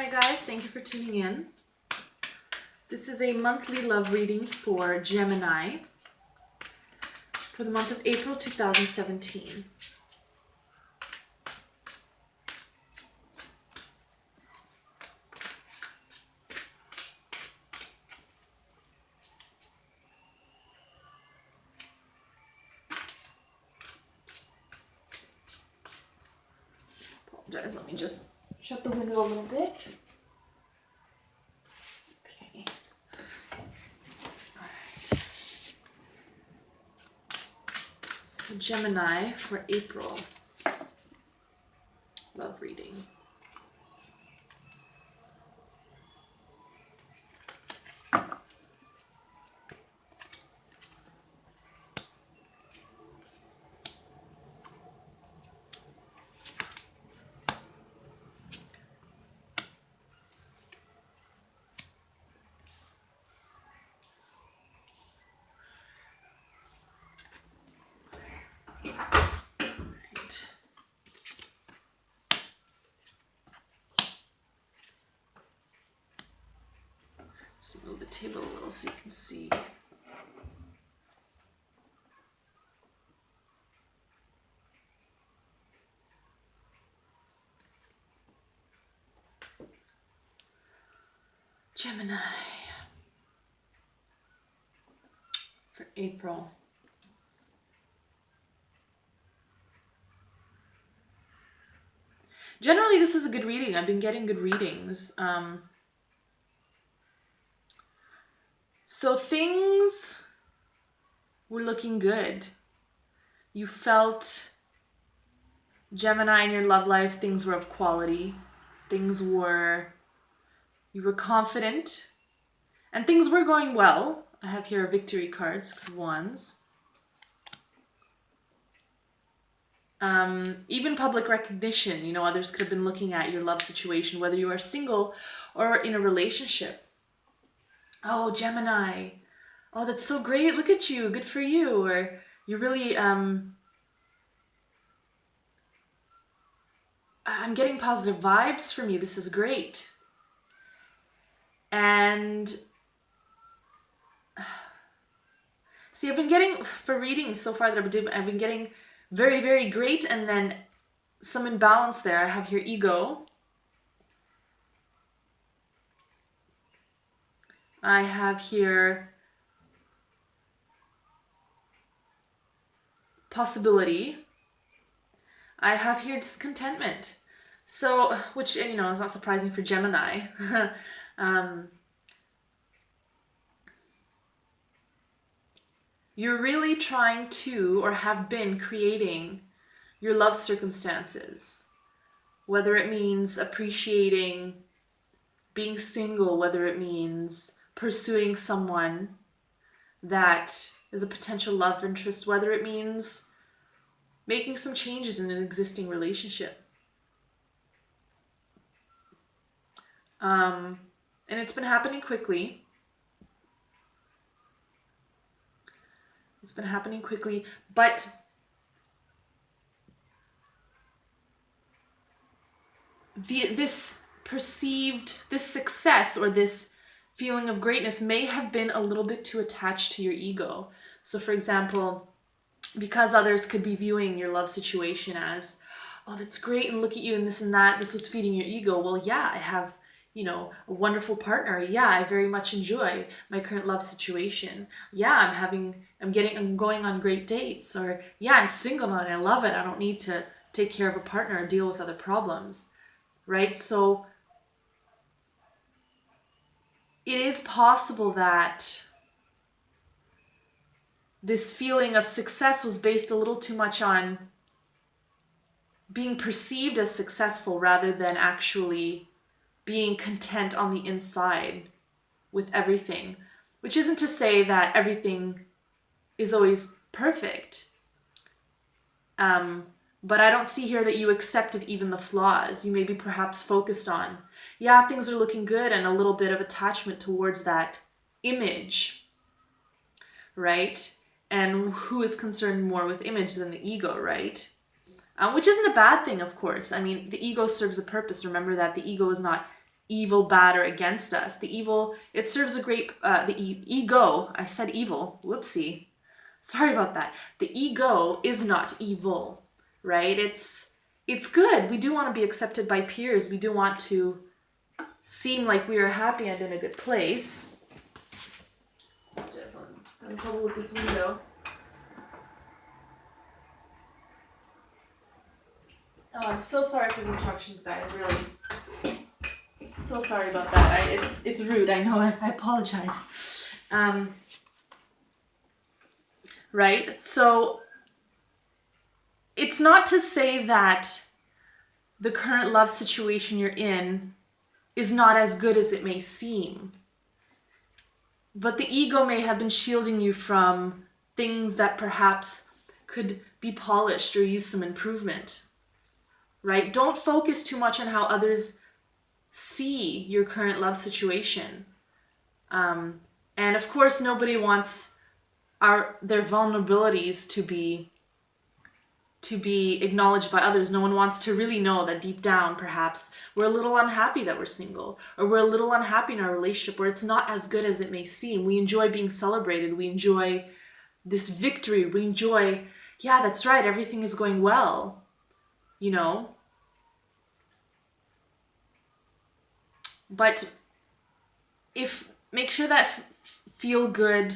Hi guys, thank you for tuning in. This is a monthly love reading for Gemini for the month of April 2017. Apologize, let me just shut the window a little bit. Okay. Alright. So Gemini for April. Love reading. Just move the table a little so you can see. Gemini for April. Generally, this is a good reading. I've been getting good readings. So things were looking good. You felt, Gemini, in your love life, things were of quality. You were confident. And things were going well. I have here a victory card, 6 of Wands. Even public recognition, others could have been looking at your love situation, whether you are single or in a relationship. Oh, Gemini. Oh, that's so great. Look at you. Good for you. Or you're really, I'm getting positive vibes from you. This is great. And see, I've been getting, for readings so far that I've been getting very, very great, and then some imbalance there. I have here ego. I have here possibility. I have here discontentment. So, which, is not surprising for Gemini. You're really trying to, or have been creating your love circumstances, whether it means appreciating being single, whether it means pursuing someone that is a potential love interest, whether it means making some changes in an existing relationship. And it's been happening quickly. It's been happening quickly, but this success or this feeling of greatness may have been a little bit too attached to your ego. So for example, because others could be viewing your love situation as, oh, that's great, and look at you and this and that, this was feeding your ego. Well, yeah, I have, a wonderful partner. Yeah, I very much enjoy my current love situation. Yeah, I'm going on great dates. Or yeah, I'm single and I love it. I don't need to take care of a partner or deal with other problems. Right? So it is possible that this feeling of success was based a little too much on being perceived as successful rather than actually being content on the inside with everything, which isn't to say that everything is always perfect. But I don't see here that you accepted even the flaws. You may be perhaps focused on, yeah, things are looking good, and a little bit of attachment towards that image, right? And who is concerned more with image than the ego, right? Which isn't a bad thing, of course. I mean, the ego serves a purpose. Remember that the ego is not evil, bad, or against us. The evil, it serves a great, ego, I said evil, whoopsie. Sorry about that. The ego is not evil, right? It's good. We do want to be accepted by peers. We do want to seem like we are happy and in a good place. I'm having trouble with this window. Oh, I'm so sorry for the interruptions, guys, really. So sorry about that. It's rude, I know, I apologize. Right? So, it's not to say that the current love situation you're in is not as good as it may seem. But the ego may have been shielding you from things that perhaps could be polished or use some improvement. Right? Don't focus too much on how others see your current love situation. And of course, nobody wants their vulnerabilities to be acknowledged by others. No one wants to really know that deep down, perhaps, we're a little unhappy that we're single, or we're a little unhappy in our relationship, or it's not as good as it may seem. We enjoy being celebrated. We enjoy this victory. We enjoy, yeah, that's right, everything is going well, you know? But make sure that feel good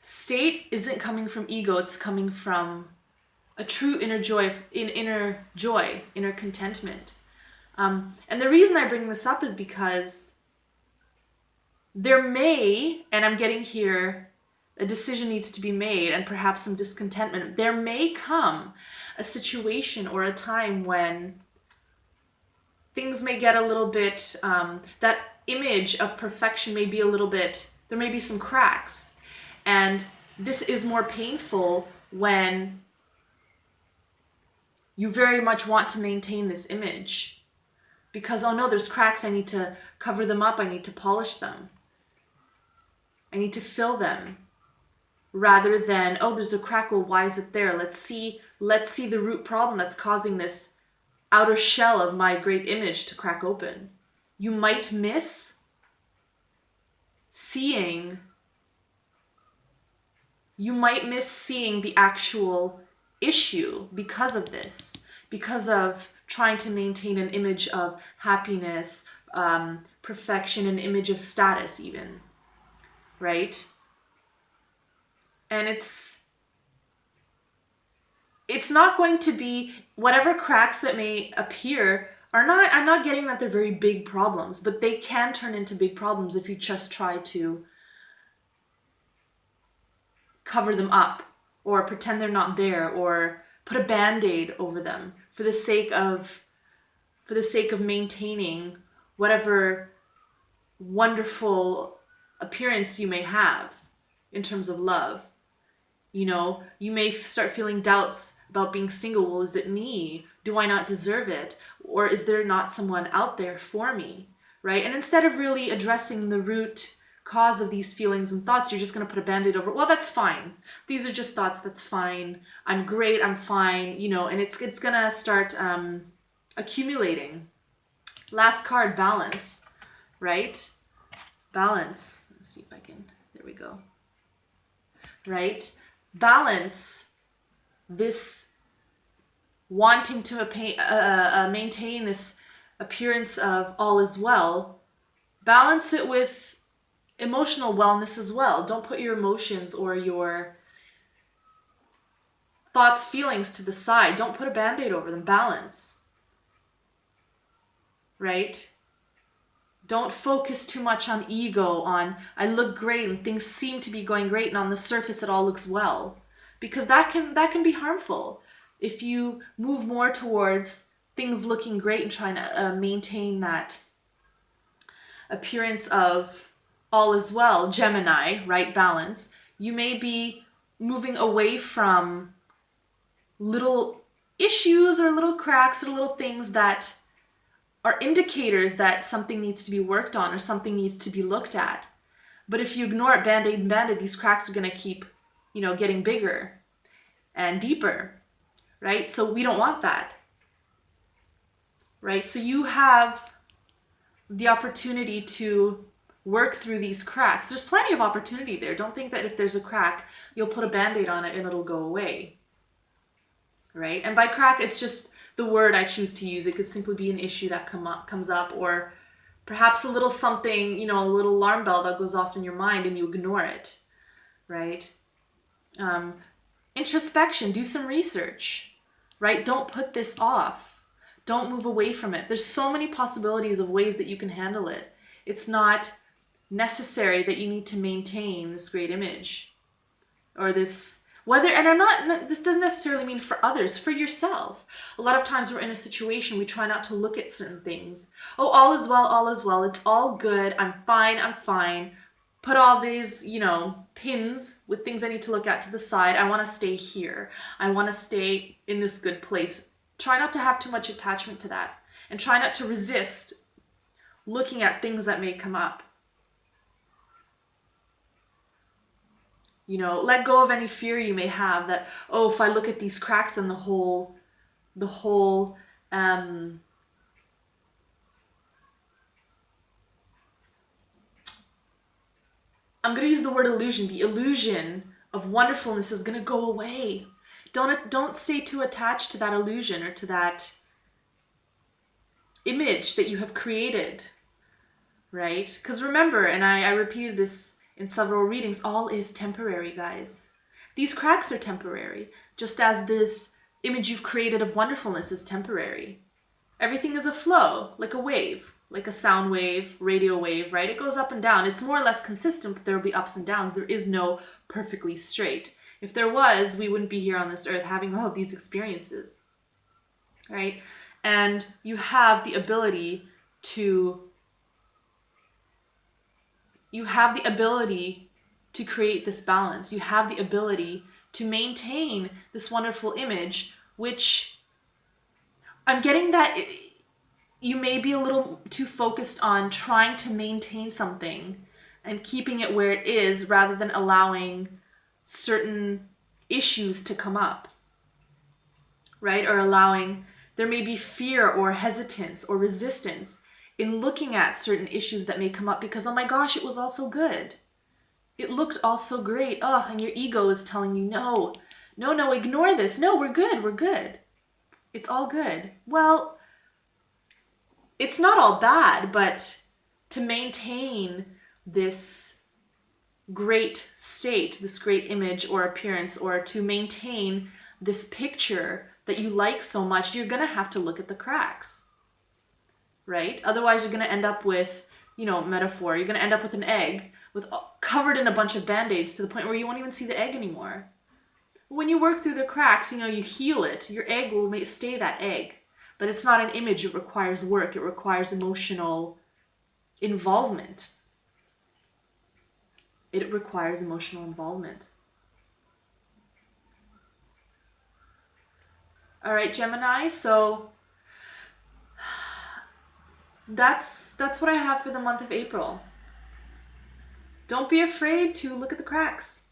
state isn't coming from ego, it's coming from a true inner joy, inner contentment. And the reason I bring this up is because there may, and I'm getting here, a decision needs to be made and perhaps some discontentment. There may come a situation or a time when things may get a little bit, that image of perfection may be a little bit, there may be some cracks. And this is more painful when you very much want to maintain this image. Because, oh no, there's cracks, I need to cover them up, I need to polish them. I need to fill them. Rather than, oh, there's a crack, well, why is it there? Let's see the root problem that's causing this outer shell of my great image to crack open. You might miss seeing the actual issue because of this, because of trying to maintain an image of happiness, perfection, an image of status even, right? And it's not going to be, whatever cracks that may appear I'm not getting that they're very big problems, but they can turn into big problems if you just try to cover them up or pretend they're not there or put a band-aid over them for the sake of maintaining whatever wonderful appearance you may have in terms of love. You know, you may start feeling doubts about being single. Well, is it me? Do I not deserve it? Or is there not someone out there for me? Right? And instead of really addressing the root cause of these feelings and thoughts, you're just going to put a band-aid over, well, that's fine. These are just thoughts, that's fine. I'm great, I'm fine, you know, and it's going to start accumulating. Last card, balance, right? Balance. Let's see if I can, there we go. Right? Balance this wanting to maintain this appearance of all is well. Balance it with emotional wellness as well. Don't put your emotions or your thoughts, feelings to the side. Don't put a band-aid over them. Balance. Right? Don't focus too much on ego, on I look great and things seem to be going great and on the surface it all looks well. Because that can be harmful. If you move more towards things looking great and trying to maintain that appearance of all is well, Gemini, right, balance, you may be moving away from little issues or little cracks or little things that are indicators that something needs to be worked on or something needs to be looked at. But if you ignore it, band-aid and band-aid, these cracks are going to keep, getting bigger and deeper, right? So we don't want that, right? So you have the opportunity to work through these cracks. There's plenty of opportunity there. Don't think that if there's a crack, you'll put a Band-Aid on it and it'll go away, right? And by crack, it's just the word I choose to use. It could simply be an issue that comes up, or perhaps a little something, you know, a little alarm bell that goes off in your mind and you ignore it, right? Introspection, do some research, right? Don't put this off. Don't move away from it. There's so many possibilities of ways that you can handle it. It's not necessary that you need to maintain this great image or this, whether, and this doesn't necessarily mean for others, for yourself. A lot of times we're in a situation, we try not to look at certain things. Oh, all is well, it's all good, I'm fine. Put all these, you know, pins with things I need to look at to the side. I want to stay here. I want to stay in this good place. Try not to have too much attachment to that, and try not to resist looking at things that may come up. You know, let go of any fear you may have that, oh, if I look at these cracks, then the whole I'm going to use the word illusion. The illusion of wonderfulness is going to go away. Don't stay too attached to that illusion or to that image that you have created, right? Because remember, and I repeated this in several readings, all is temporary, guys. These cracks are temporary, just as this image you've created of wonderfulness is temporary. Everything is a flow, like a wave, like a sound wave, radio wave, right? It goes up and down. It's more or less consistent, but there will be ups and downs. There is no perfectly straight. If there was, we wouldn't be here on this earth having all of these experiences, right? And you have the ability to create this balance. You have the ability to maintain this wonderful image, which I'm getting that you may be a little too focused on trying to maintain something and keeping it where it is rather than allowing certain issues to come up, right? Or allowing, there may be fear or hesitance or resistance in looking at certain issues that may come up because, oh my gosh, it was all so good. It looked all so great. Oh, and your ego is telling you, no, ignore this. No, we're good. It's all good. Well, it's not all bad, but to maintain this great state, this great image or appearance, or to maintain this picture that you like so much, you're going to have to look at the cracks, right? Otherwise, you're going to end up with, you know, metaphor, you're going to end up with an egg covered in a bunch of Band-Aids to the point where you won't even see the egg anymore. When you work through the cracks, you know, you heal it, your egg will stay that egg. But it's not an image, it requires work, it requires emotional involvement. It requires emotional involvement. All right, Gemini, so that's what I have for the month of April. Don't be afraid to look at the cracks.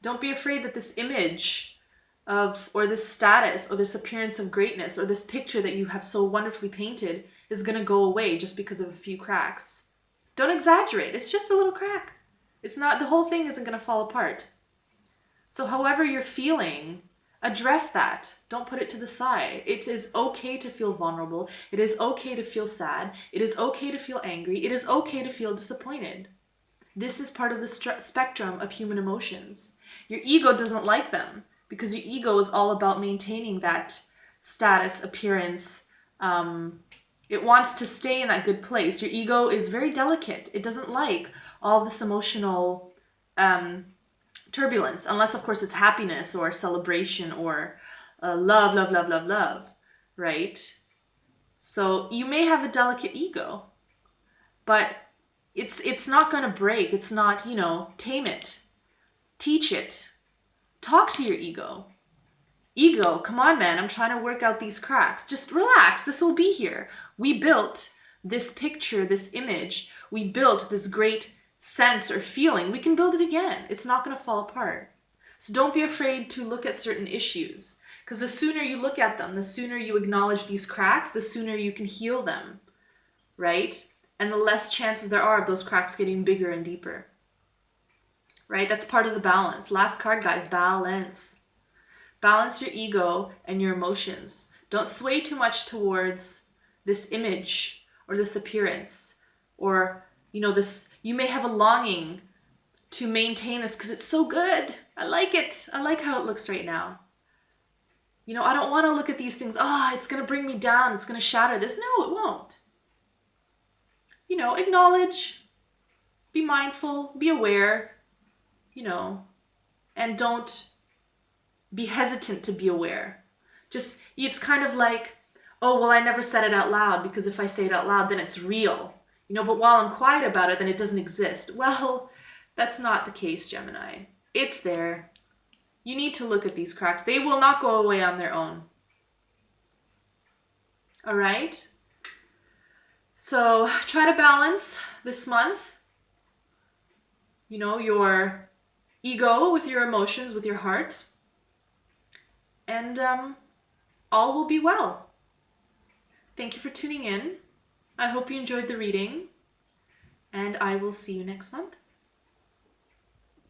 Don't be afraid that this image of, or this status, or this appearance of greatness, or this picture that you have so wonderfully painted is going to go away just because of a few cracks. Don't exaggerate. It's just a little crack. It's not, the whole thing isn't going to fall apart. So however you're feeling, address that. Don't put it to the side. It is okay to feel vulnerable. It is okay to feel sad. It is okay to feel angry. It is okay to feel disappointed. This is part of the spectrum of human emotions. Your ego doesn't like them because your ego is all about maintaining that status, appearance. It wants to stay in that good place. Your ego is very delicate. It doesn't like all this emotional turbulence, unless, of course, it's happiness or celebration or love, right? So you may have a delicate ego, but it's not going to break. It's not, you know, tame it, teach it, talk to your ego. Ego, come on, man, I'm trying to work out these cracks. Just relax, this will be here. We built this picture, this image. We built this great sense or feeling. We can build it again. It's not going to fall apart. So don't be afraid to look at certain issues, because the sooner you look at them, the sooner you acknowledge these cracks, the sooner you can heal them, right? and the less chances there are of those cracks getting bigger and deeper. Right? That's part of the balance. Last card, guys, balance. Balance your ego and your emotions. Don't sway too much towards this image or this appearance, or, you know, this, you may have a longing to maintain this because it's so good. I like it. I like how it looks right now. You know, I don't want to look at these things. It's going to bring me down. It's going to shatter this. No, it won't. You know, acknowledge, be mindful, be aware, you know, and don't be hesitant to be aware. Just, it's kind of like, oh, well, I never said it out loud because if I say it out loud, then it's real. You know, but while I'm quiet about it, then it doesn't exist. Well, that's not the case, Gemini. It's there. You need to look at these cracks. They will not go away on their own. All right? So try to balance this month, you know, your ego with your emotions, with your heart, and all will be well. Thank you for tuning in. I hope you enjoyed the reading, and I will see you next month.